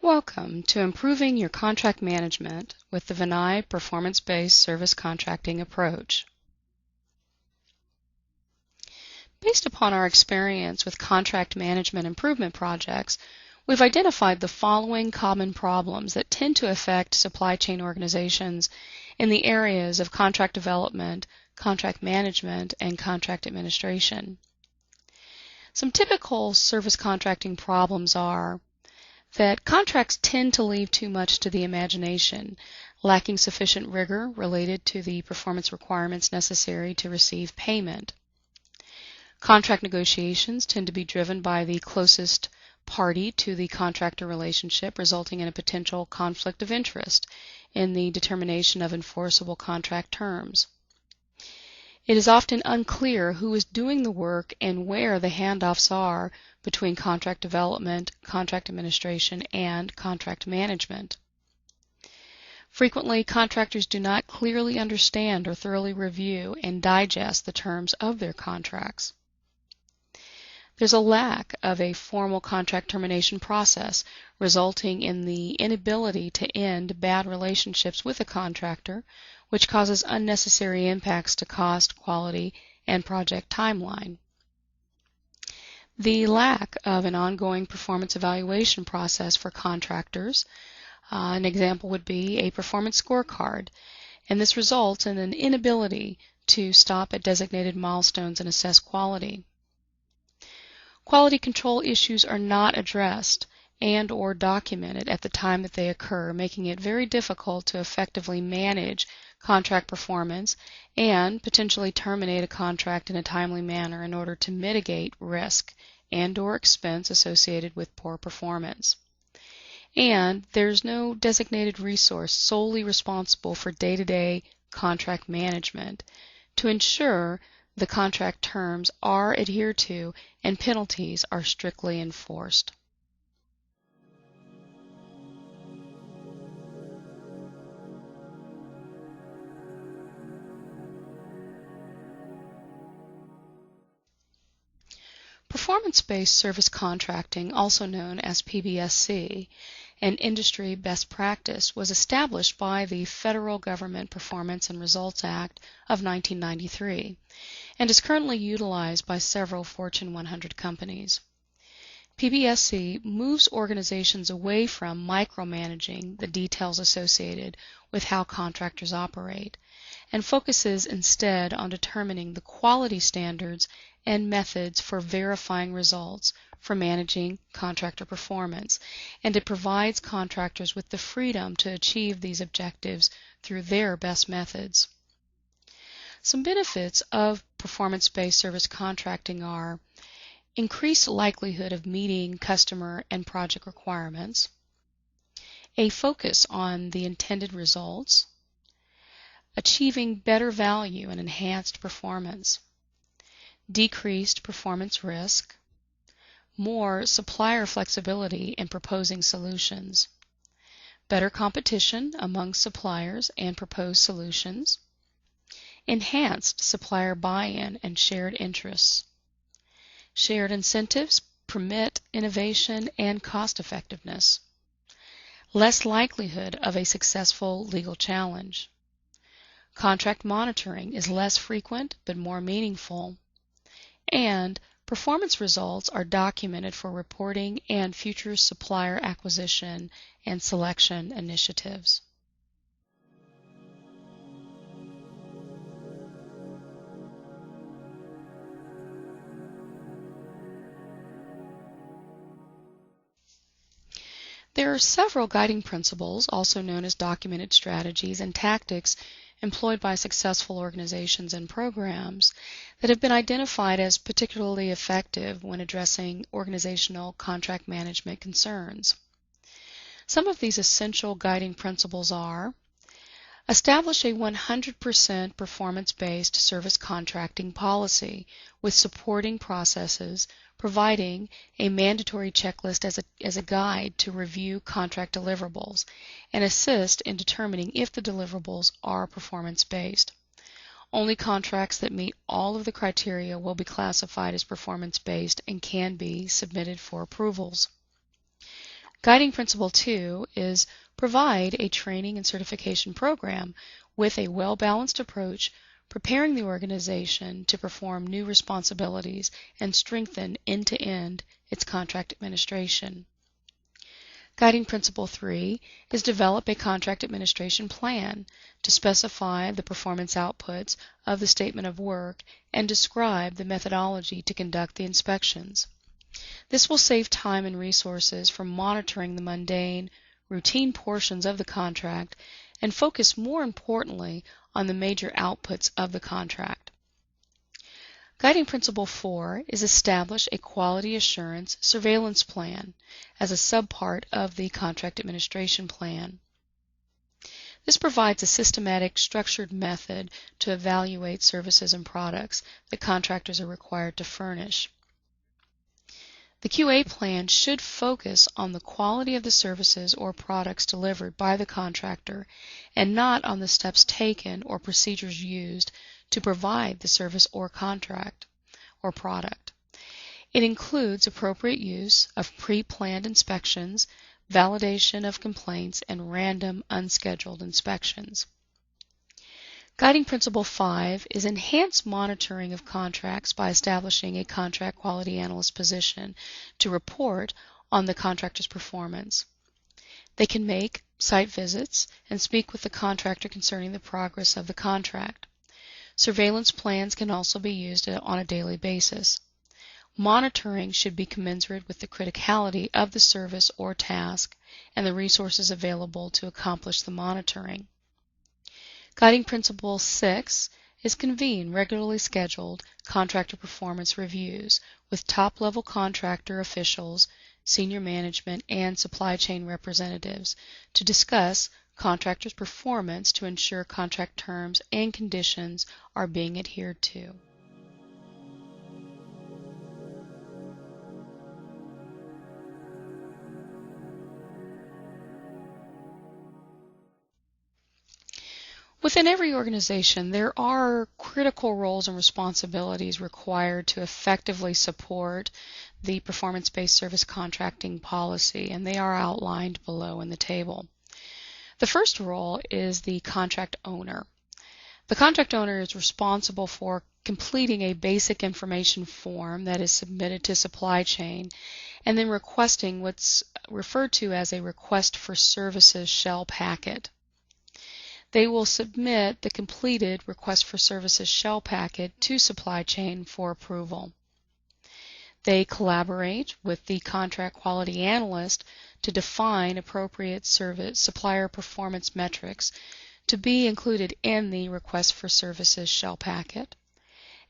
Welcome to Improving Your Contract Management with the VeNi Performance-Based Service Contracting Approach. Based upon our experience with contract management improvement projects, we've identified the following common problems that tend to affect supply chain organizations in the areas of contract development, contract management, and contract administration. Some typical service contracting problems are that contracts tend to leave too much to the imagination, lacking sufficient rigor related to the performance requirements necessary to receive payment. Contract negotiations tend to be driven by the closest party to the contractor relationship, resulting in a potential conflict of interest in the determination of enforceable contract terms. It is often unclear who is doing the work and where the handoffs are between contract development, contract administration, and contract management. Frequently, contractors do not clearly understand or thoroughly review and digest the terms of their contracts. There's a lack of a formal contract termination process, resulting in the inability to end bad relationships with a contractor, which causes unnecessary impacts to cost, quality, and project timeline. The lack of an ongoing performance evaluation process for contractors. An example would be a performance scorecard, and this results in an inability to stop at designated milestones and assess quality. Quality control issues are not addressed and/or documented at the time that they occur, making it very difficult to effectively manage contract performance and potentially terminate a contract in a timely manner in order to mitigate risk and/or expense associated with poor performance. And there's no designated resource solely responsible for day-to-day contract management to ensure the contract terms are adhered to and penalties are strictly enforced. Performance-based service contracting, also known as PBSC, an industry best practice, was established by the Federal Government Performance and Results Act of 1993 and is currently utilized by several Fortune 100 companies. PBSC moves organizations away from micromanaging the details associated with how contractors operate and focuses instead on determining the quality standards and methods for verifying results for managing contractor performance, and it provides contractors with the freedom to achieve these objectives through their best methods. Some benefits of performance-based service contracting are increased likelihood of meeting customer and project requirements, a focus on the intended results, achieving better value and enhanced performance, decreased performance risk, more supplier flexibility in proposing solutions, better competition among suppliers and proposed solutions, enhanced supplier buy-in and shared interests. Shared incentives permit innovation and cost effectiveness. Less likelihood of a successful legal challenge. Contract monitoring is less frequent but more meaningful. And performance results are documented for reporting and future supplier acquisition and selection initiatives. There are several guiding principles, also known as documented strategies and tactics, employed by successful organizations and programs that have been identified as particularly effective when addressing organizational contract management concerns. Some of these essential guiding principles are: establish a 100% performance-based service contracting policy with supporting processes, providing a mandatory checklist as a guide to review contract deliverables and assist in determining if the deliverables are performance-based. Only contracts that meet all of the criteria will be classified as performance-based and can be submitted for approvals. Guiding Principle 2 is provide a training and certification program with a well-balanced approach, preparing the organization to perform new responsibilities and strengthen end-to-end its contract administration. Guiding Principle 3 is develop a contract administration plan to specify the performance outputs of the statement of work and describe the methodology to conduct the inspections. This will save time and resources from monitoring the mundane, routine portions of the contract and focus more importantly on the major outputs of the contract. Guiding Principle 4 is establish a quality assurance surveillance plan as a subpart of the contract administration plan. This provides a systematic, structured method to evaluate services and products that contractors are required to furnish. The QA plan should focus on the quality of the services or products delivered by the contractor and not on the steps taken or procedures used to provide the service or contract or product. It includes appropriate use of pre-planned inspections, validation of complaints, and random unscheduled inspections. Guiding Principle 5 is enhance monitoring of contracts by establishing a contract quality analyst position to report on the contractor's performance. They can make site visits and speak with the contractor concerning the progress of the contract. Surveillance plans can also be used on a daily basis. Monitoring should be commensurate with the criticality of the service or task and the resources available to accomplish the monitoring. Guiding Principle 6 is convene regularly scheduled contractor performance reviews with top-level contractor officials, senior management, and supply chain representatives to discuss contractors' performance to ensure contract terms and conditions are being adhered to. Within every organization, there are critical roles and responsibilities required to effectively support the performance-based service contracting policy, and they are outlined below in the table. The first role is the contract owner. The contract owner is responsible for completing a basic information form that is submitted to supply chain and then requesting what's referred to as a request for services shell packet. They will submit the completed request for services shell packet to supply chain for approval. They collaborate with the contract quality analyst to define appropriate service supplier performance metrics to be included in the request for services shell packet.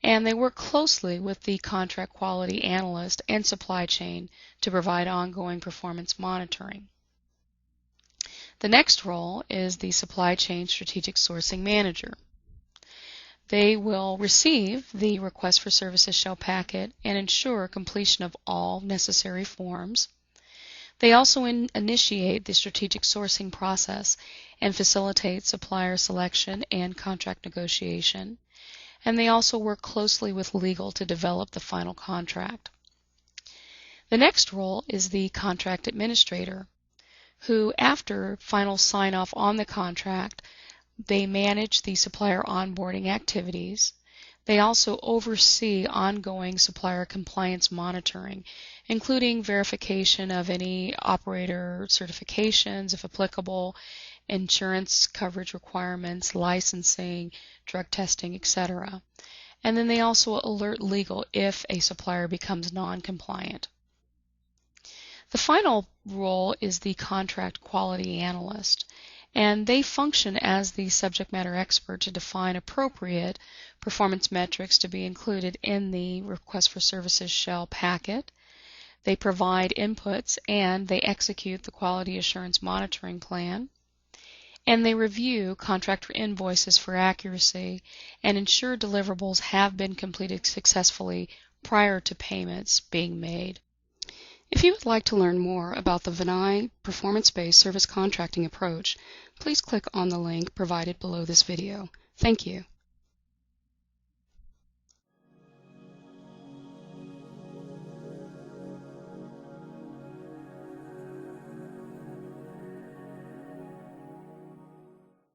And they work closely with the contract quality analyst and supply chain to provide ongoing performance monitoring. The next role is the supply chain strategic sourcing manager. They will receive the request for services shell packet and ensure completion of all necessary forms. They also initiate the strategic sourcing process and facilitate supplier selection and contract negotiation. And they also work closely with legal to develop the final contract. The next role is the contract administrator, who, after final sign-off on the contract, they manage the supplier onboarding activities. They also oversee ongoing supplier compliance monitoring, including verification of any operator certifications, if applicable, insurance coverage requirements, licensing, drug testing, etc. And then they also alert legal if a supplier becomes non-compliant. The final role is the contract quality analyst, and they function as the subject matter expert to define appropriate performance metrics to be included in the request for services shell packet. They provide inputs and they execute the quality assurance monitoring plan. And they review contractor invoices for accuracy and ensure deliverables have been completed successfully prior to payments being made. If you would like to learn more about the VeNi performance-based service contracting approach, please click on the link provided below this video. Thank you.